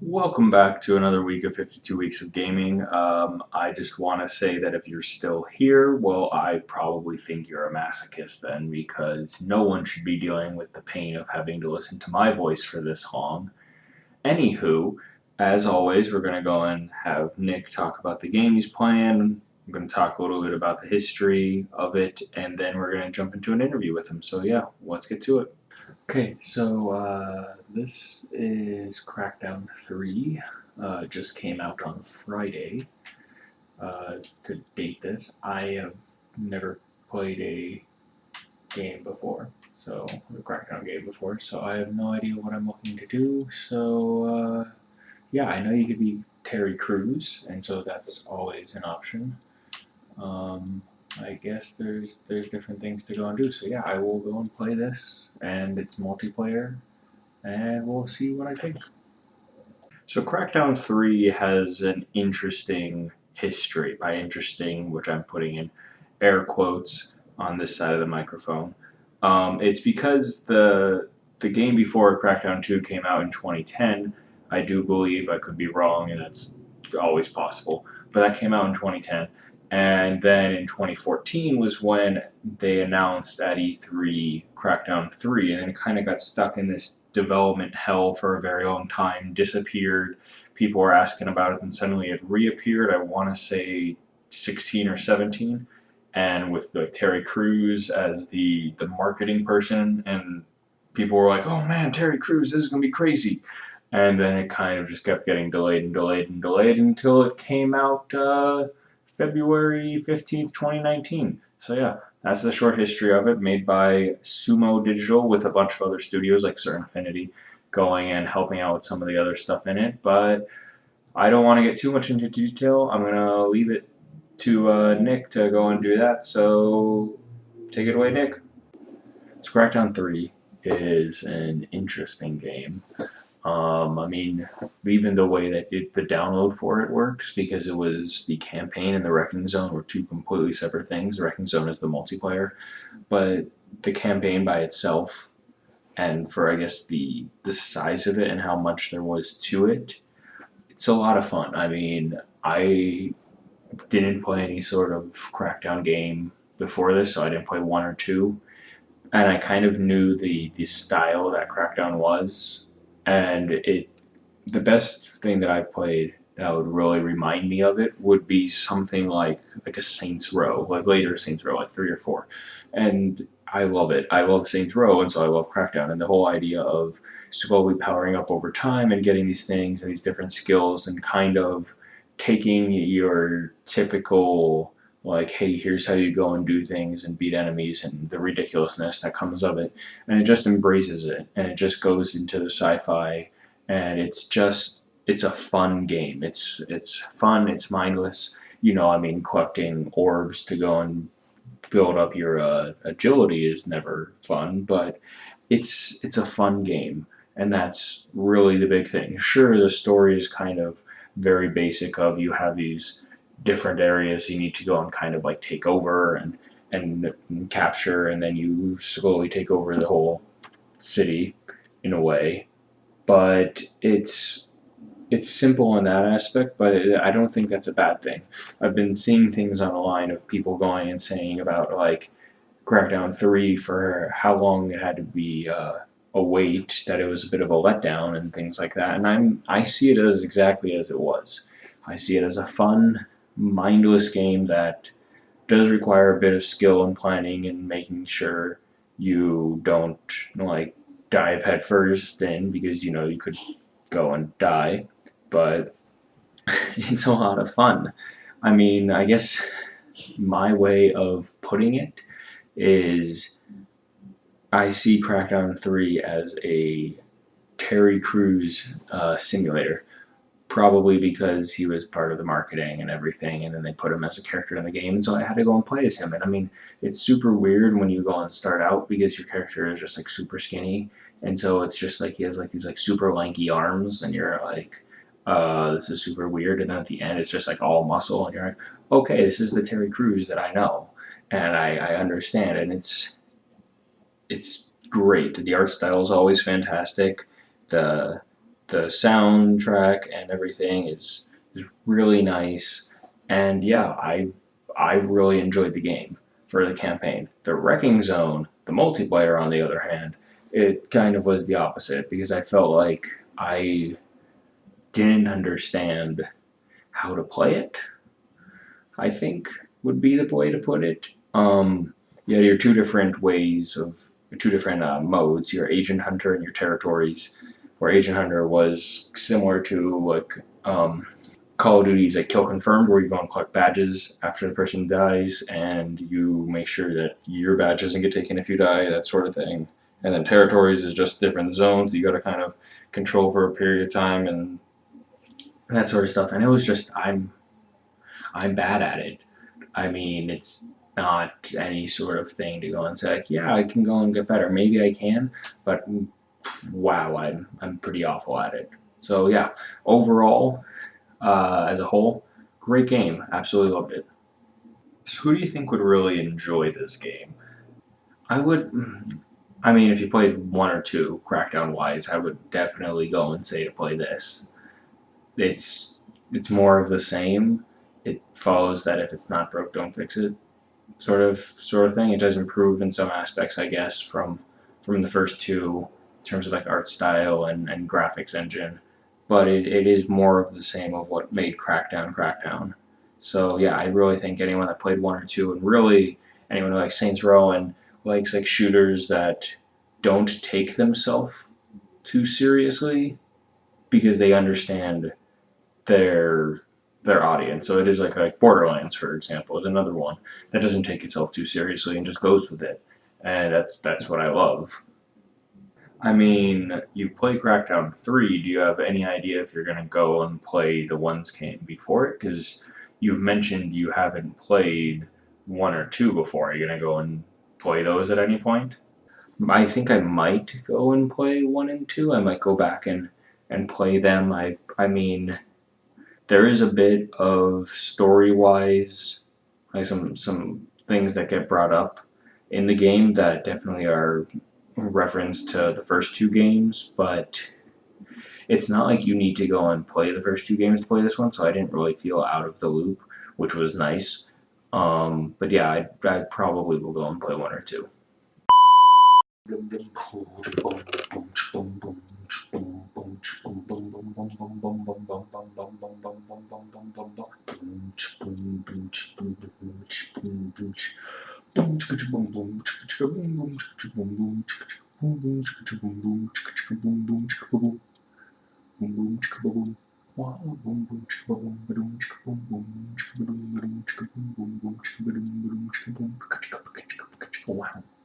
Welcome back to another week of 52 Weeks of Gaming. I just want to say that if you're still here, well, I probably think you're a masochist then, because no one should be dealing with the pain of having to listen to my voice for this long. Anywho, as always, we're going to go and have Nick talk about the game he's playing. I'm going to talk a little bit about the history of it, and then we're going to jump into an interview with him. So, yeah, let's get to it. Okay, so this is Crackdown 3. Just came out on Friday. To date this, I have never played a game before, so a Crackdown game before, so I have no idea what I'm looking to do. So yeah, I know you could be Terry Crews, and so that's always an option. I guess there's different things to go and do. So yeah, I will go and play this, and it's multiplayer, and we'll see what I think. So Crackdown 3 has an interesting history. By interesting, which I'm putting in air quotes on this side of the microphone. It's because the game before Crackdown 2 came out in 2010. I do believe, I could be wrong, and that's always possible, but that came out in 2010. And then in 2014 was when they announced at E3 Crackdown 3, and then it kind of got stuck in this development hell for a very long time, disappeared. People were asking about it, and suddenly it reappeared. I want to say 16 or 17, and with like Terry Crews as the marketing person, and people were like, "Oh man, Terry Crews, this is gonna be crazy." And then it kind of just kept getting delayed and delayed and delayed until it came out February 15th, 2019. So yeah, that's the short history of it, made by Sumo Digital with a bunch of other studios like Certain Affinity going and helping out with some of the other stuff in it. But I don't want to get too much into detail. I'm going to leave it to Nick to go and do that. So take it away, Nick. Crackdown 3 is an interesting game. I mean, even the way that the download for it works, because it was the campaign and the Wrecking Zone were two completely separate things. The Wrecking Zone is the multiplayer, but the campaign by itself, and for I guess the size of it and how much there was to it, it's a lot of fun. I mean, I didn't play any sort of Crackdown game before this, so I didn't play one or two, and I kind of knew the style that Crackdown was, and it the best thing that I've played that would really remind me of it would be something like a Saints Row, like later Saints Row, like 3 or 4, and I love it. I love Saints Row, and so I love Crackdown, and the whole idea of slowly powering up over time and getting these things and these different skills, and kind of taking your typical like, hey, here's how you go and do things and beat enemies and the ridiculousness that comes of it, and it just embraces it, and it just goes into the sci-fi, and it's a fun game. It's fun. It's mindless. I mean, collecting orbs to go and build up your agility is never fun, but it's a fun game, and that's really the big thing. Sure, the story is kind of very basic. Of you have these different areas you need to go and kind of like take over and capture, and then you slowly take over the whole city in a way. But it's simple in that aspect, but I don't think that's a bad thing. I've been seeing things online of people going and saying about like Crackdown 3 for how long it had to be a wait, that it was a bit of a letdown and things like that. And I see it as exactly as it was. I see it as a fun, mindless game that does require a bit of skill and planning and making sure you don't like dive headfirst in, because you could go and die, but it's a lot of fun. I mean, I guess my way of putting it is I see Crackdown 3 as a Terry Crews simulator. Probably because he was part of the marketing and everything, and then they put him as a character in the game, and so I had to go and play as him. And I mean, it's super weird when you go and start out, because your character is just like super skinny, and so it's just like he has like these like super lanky arms, and you're like, this is super weird. And then at the end, it's just like all muscle, and you're like, okay, this is the Terry Crews that I know, and I understand, and it's great. The art style is always fantastic. The the soundtrack and everything is really nice, and yeah, I really enjoyed the game for the campaign. The Wrecking Zone, the multiplayer, on the other hand, it kind of was the opposite because I felt like I didn't understand how to play it, I think would be the way to put it. You had your two different ways of two different modes, your Agent Hunter and your territories, where Agent Hunter was similar to like Call of Duty's like Kill Confirmed, where you go and collect badges after the person dies, and you make sure that your badge doesn't get taken if you die, that sort of thing. And then territories is just different zones that you got to kind of control for a period of time and that sort of stuff. And it was just I'm bad at it. I mean, it's not any sort of thing to go and say like, yeah, I can go and get better. Maybe I can, but wow, I'm pretty awful at it. So yeah, overall, as a whole, great game. Absolutely loved it. So who do you think would really enjoy this game? I would. I mean, if you played one or two, Crackdown wise, I would definitely go and say to play this. It's it's more of the same. It follows that if it's not broke, don't fix it sort of thing. It does improve in some aspects, I guess, from the first two in terms of like art style and graphics engine. But it is more of the same of what made Crackdown Crackdown. So yeah, I really think anyone that played one or two, and really anyone who likes Saints Row and likes like shooters that don't take themselves too seriously because they understand their their audience. So it is like Borderlands, for example, is another one that doesn't take itself too seriously and just goes with it, and that's what I love. I mean, you play Crackdown 3. Do you have any idea if you're gonna go and play the ones came before it? Because you've mentioned you haven't played one or two before. Are you gonna go and play those at any point? I think I might go and play one and two. I might go back and play them. I mean, there is a bit of story wise, like some things that get brought up in the game that definitely are reference to the first two games, but it's not like you need to go and play the first two games to play this one, so I didn't really feel out of the loop, which was nice. But yeah, I probably will go and play one or two.